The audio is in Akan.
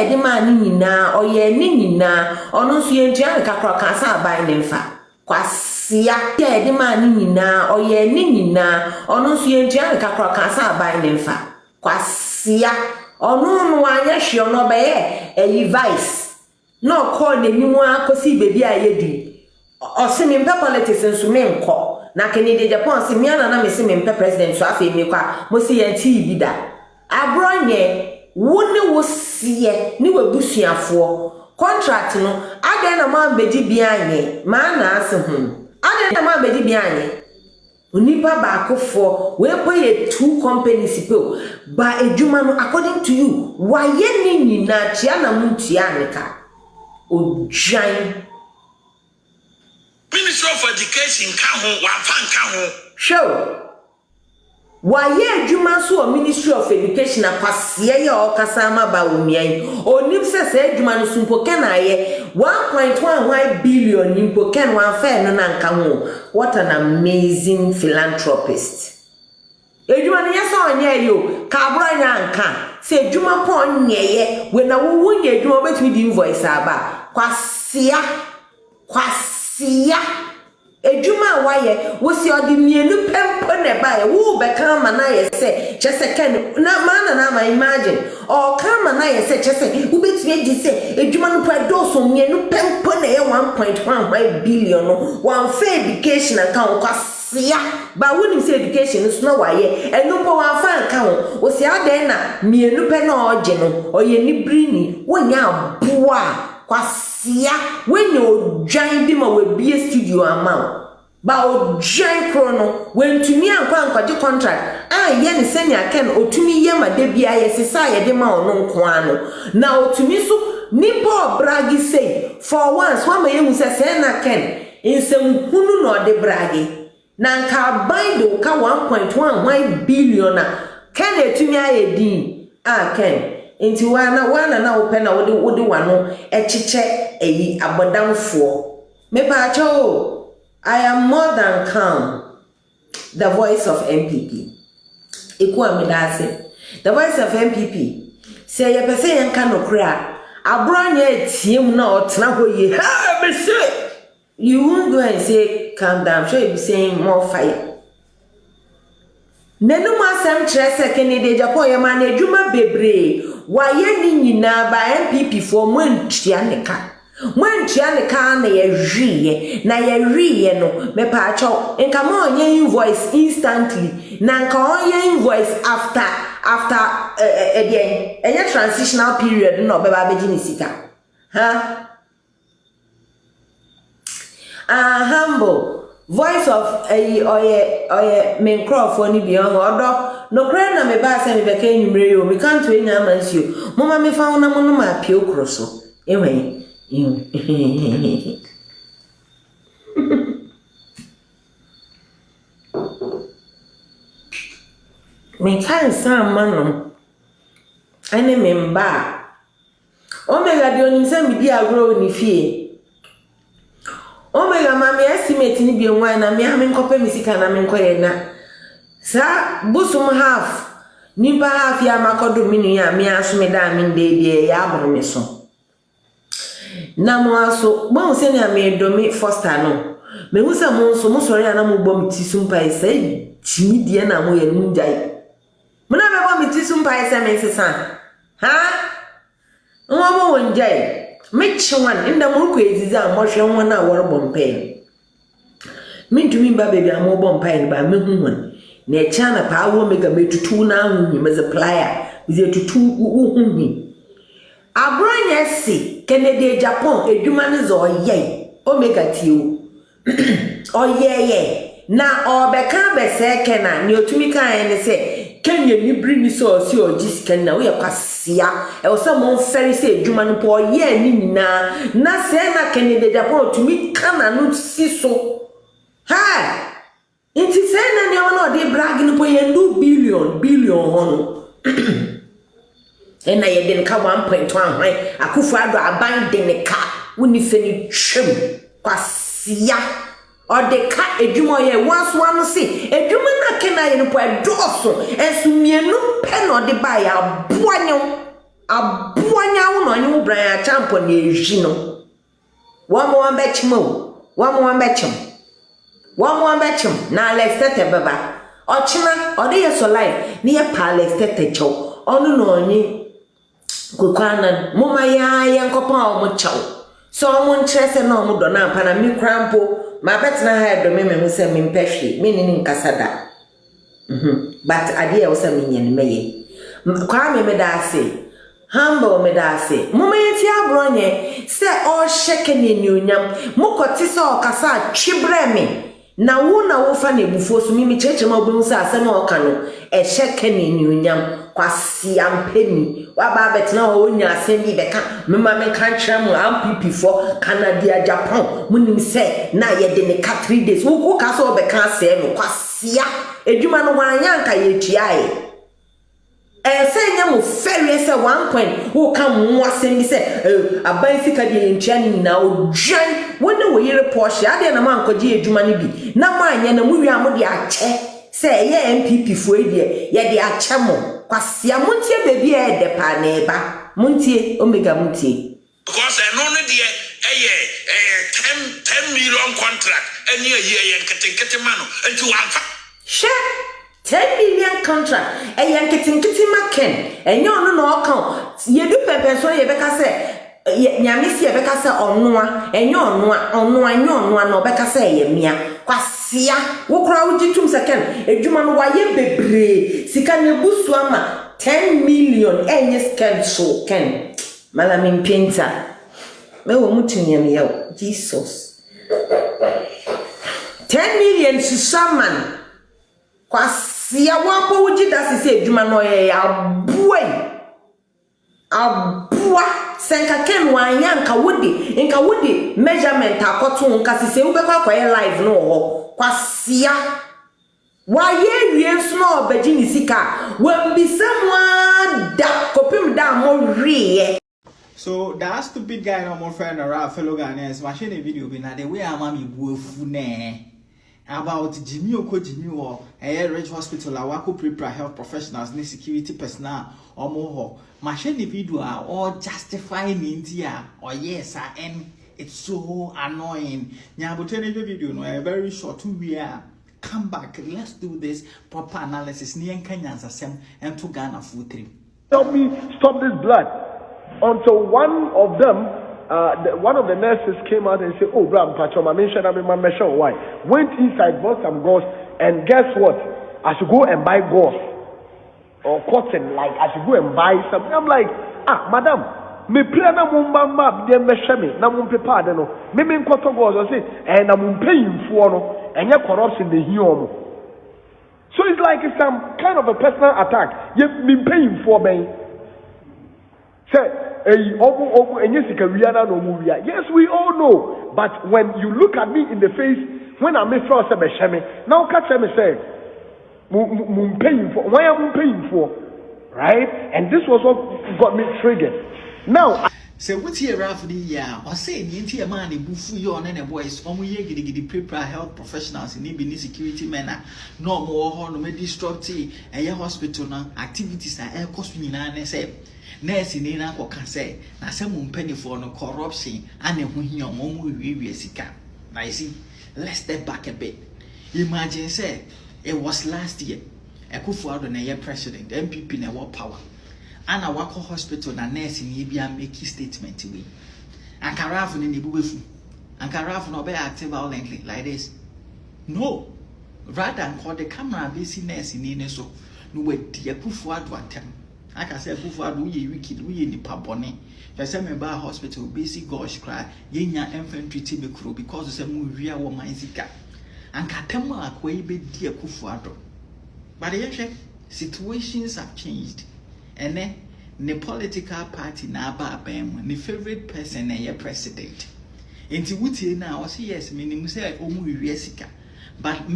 tia de ma ni nyina oye ni nyina ono nso ye ntua kakra ka sa aban ne mfa kwasia tia de ma ni nyina oye ni nyina ono nso ye ntua kakra ka sa aban ne mfa kwasia ono no anya hwe ono be ye vice no call the nimu akosi bebi ayedi ose me mpa politics nso me nko na Kennedy Japan se miana na me se me mpa president so afa mi kwa mo se ye ti bi da Abronye wone wosie ni wabusuafo contract no ade na ma bedi bia anye ma na ase ho ade na ma bedi bia anye onipa ba akofo we pay 2 companies pe ba edwuma no according to you why ye ni na tia na muntia neka ojan Ministry of Education ka ho wa fan ka ho show why ye adwuma so o Ministry of Education akwase ye o kasama Bawumia onim se adwuma no sumpo ken aye 1.1 billion nimpo ken wan fa no na nka ho. What an amazing philanthropist. Adwuma no ye so onye yo ka Abronye anka se adwuma po onye ye we na wo wunye adwuma betwi di invoice aba kwasia ejuma waye wosi odi mienu pempo ne bae wo be kan na ye se chese ken na mana na ma imagine o kan na ye se chese wo betime di se ejuma no pa do so mienu pempo ne ye 1.1 billion no one fair education account kwasia ba woni se education so na waye enu po wan fa kan ho wosi aden na mienu pe na oje no oye ni brini wonya aboa kwasia when you join them we be a studio amount ba o join chrono when to me ankwaje contract ye ne senya ken otumi ye ma de bia ye sesa ye de ma ono nko ano na otumi so nipo bragi say for once wa ma ye hu se na ken insem hunu no de bragi na nka bind ka 1.1 billion ken etumi aye din ken Inti wana na open na wodi wano echiche eyi abodamfo mepa acho I am more than calm. The voice of MPP eku amidase the voice of MPP say ye pese yen ka no kra Abronye tiem na otena hoye ha be say you won't go and say calm down. Sure you be saying more fire. Nenu masem trese Kennedy Japan ye ma na edwuma bebre waye ni nyina ba MPP for mwantia neka na ye hwiye no mepa acho nka mo onye invoice instantly na nka onye invoice after enye transitional period no beba abeji ni sika ha humble voice of oye mencrophone bi on odo no kra na me ba se me be ka enwumre yo me kan to enya amansio mama me fa wona mo no ma pie okro so ehwe me kan sam manom ane me mba omega de onim se me di agro ni fie omega mama estimate ni bi enwa na me ha me nkope misika na me nkoye na sa busum half nimba half ya makodo minu ya me asome da me ndede ya Abronye so na mo aso bon se na me do me foster no me hu se mo so mo sori ana mo bom tisum pai se timi die na mo ye njai mo na me bom tisum pai se me sesa ha mo mo njai me chiwan inda mo ko eziza mo hwe won na wor bom pai me tumi ba baby am bom pai ba me hu won na echana pa wo mega metutu na hu me supplier ze tutu hu Abronye si Kennedy Japan edwuma ne zo ye omega tio oyeye na obeka bese kena ni otumi kan ne se Kenya ni bring so si ogis kenna we kwasia e wo se mo feri se edwuma no po ye ni nyina na se na Kennedy Japan otumi kana no si so ha inti se na ne wono de brag no po ye 2 billion hono ena ye den ka 1.1 akufu ado aban den ka woni feni twem kwasia odeka edwuma ye wanso se edwuma na kena ye no po edoso enso mienu pe no de ba ya aboanya wo no champo na ejino one betchmo one betchum na lestete baba ochina ode yeso life ni ye pa lestete chow onu no onyi kokwana moma ya yenkopa o mo chow so mo ntrese na o mo do na pa na mi krampo ma betina ha do me hu se mi mpehwe mi ni nkasada but ade e wo se mi nyen meye kwa me da ase humble me da ase moma yeti Abronye se o sheke ni nyonyam mukoti se o kasa twibre me na wo fa na ebufuo so mimi cheche ma obi nsa ase na o ka no e sheke ni nyonyam kwasi ampeni wa ba betina o nya ase bi beka mema me kan kire mu ampp for Canada Japan munim se na ye de ne ka 3 days wo ka so beka ase no kwasia edwuma no wanya nka ye tuae say nya mo ferry say 1 point who come mo asemi say aban sika de entua ni na odwan wona wo yire Porsche ade na man kwaje edwuma ni bi na mo anya na mo wi am de ache say ye MPP fo edie ye de ache mo kwasia montie bebi e de pa na eba montie omega montie because no no de 10 million contract any year nkete mano enti wanfa she 10 million contract eyanketenkete maken enye onu no okan yedu pepe so ye beka se nyamisi ye beka se onua enye onua no beka se ye mia kwasia wo kura ujitum second edwuma no waye bebre sika ne busu ama 10 million enye scale so ken malami mpenta me wo mutunyam ye Jesus 10 million susaman kwasia wapo uji dasi se edwuma no ye abua senka ken wanya nka wodi measurement akoto nka sise ubekwa kwa live no ho kwasia waye wiensu no obagini sika wambisamwa da kopim da mo riye. So that stupid guy no more friend or fellow Ghanaians machine a video be na the way amami buofu ne about Jimmy or a rich hospital awako prepare health professionals ni security personnel or more machine the video are all justifying India or yes and it's so annoying. Nyabutene video no a very short 2 year come back, let's do this proper analysis ni Kenyans asem and to Ghana full 3. Help me stop this blood until one of them one of the nurses came out and said, "Oh, Bram, Pachoma, mention my mention why." Went inside, bought some gauze, and guess what? I should go and buy gauze or cotton. Like I should go and buy something. I'm like, madam, me play na mumba de meshame na mumpepa de no. Me nkoto gauze say, and I'm paying for no, and your corruption the hiomo. So it's like it's some kind of a personal attack. You me paying for me. Say. Yes, we all know. But when you look at me in the face, when I make sure now catch me say, paying for why am I paying for? Right? And this was what got me triggered. Now so what's here after the year? Or say the entire man the bufu you on any boys, only giddy prepare health professionals in the security men no more no destructive and your hospital now activities are air costing and say nurse in na ko kan say na say mo mpani for no corruption and ehu hia mo wi sika. Now you see, let's step back a bit. Imagine say it was last year Ekufuado na year president MPP na what power and a wako hospital na nurse ni bia make statement we and Karafu ni bubefu and Karafu no be active violently like this. No, rather than call the camera be see nurse ni so no we die Ekufuado atem. I can say Ekufuado we wicked we ni pabone. Just say me ba hospital basic gosh cry yenya infantry team crew because say mu wia wo manzika and katemu akwa be die Ekufuado. But the situations have changed. And then the political party na ba bam the favorite person na your president. Enti wutie na o say yes minimum say omu wi sika. But